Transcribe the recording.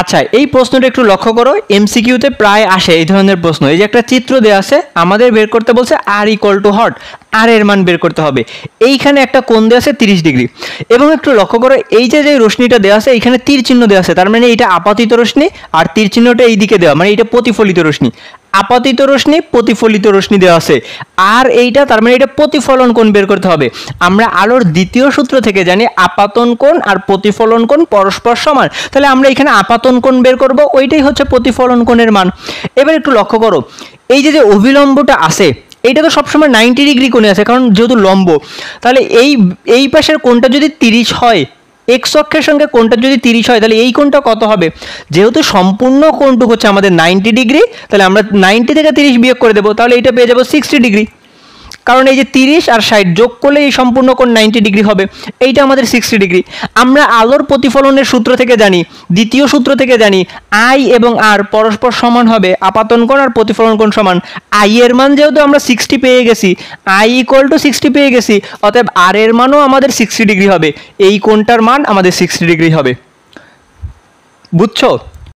আচ্ছা, এই প্রশ্নটা একটু লক্ষ্য করো, এমসিকিউতে প্রায় আসে এই ধরনের প্রশ্ন। এই যে একটা চিত্র দেওয়া আছে, আমাদের বের করতে বলছে আর ইকুয়াল টু হট, আর এর মান বের করতে হবে। এইখানে একটা কোণ দেওয়া আছে 30 ডিগ্রি, এবং একটু লক্ষ্য করো এই যে রশ্মিটা দেওয়া আছে এইখানে তীর চিহ্ন দেওয়া আছে, তার মানে এটা আপাতিত রশ্মি, আর তীর চিহ্নটা এই দিকে দেওয়া, মানে এটা প্রতিফলিত রশ্মি। আপাতিত রশ্মি, প্রতিফলিত রশ্মি দেওয়া আছে, আর এইটা তার মানে এটা প্রতিফলন কোণ বের করতে হবে। আমরা আলোর দ্বিতীয় সূত্র থেকে জানি আপাতন কোণ আর প্রতিফলন কোণ পরস্পর সমান, তাহলে আমরা এখানে আপাতন কোণ বের করব, ওইটাই হচ্ছে প্রতিফলন কোণের মান। এবার একটু লক্ষ্য করো এই যে অভিলম্বটা আছে, এইটা তো সবসময় 90 ডিগ্রি কোণে আছে, কারণ যেহেতু লম্ব, তাহলে এই পাশের কোণটা যদি 30 হয়, এক্স অক্ষের সঙ্গে কোণটা যদি 30 হয়, তাহলে এই কোণটা কত হবে? যেহেতু সম্পূর্ণ কোণটুকু হচ্ছে আমাদের 90 ডিগ্রি, তাহলে আমরা 90 থেকে 30 বিয়োগ করে দেবো, তাহলে এটা পেয়ে যাবো 60 ডিগ্রি। কারণ এই যে 30 আর 60 যোগ করলে এই সম্পূর্ণ কোণ 90 ডিগ্রি হবে, এইটা আমাদের 60 ডিগ্রি। আমরা আলোর প্রতিফলনের সূত্র থেকে জানি, দ্বিতীয় সূত্র থেকে জানি আই এবং আর পরস্পর সমান হবে, আপাতন কোণ আর প্রতিফলন কোণ সমান। আই এর মান যেহেতু আমরা 60 পেয়ে গেছি, আই ইকুয়াল টু 60 পেয়ে গেছি, অতএব আর এর মানও আমাদের 60 ডিগ্রি হবে, এই কোণটার মান আমাদের 60 ডিগ্রি হবে। বুঝছো?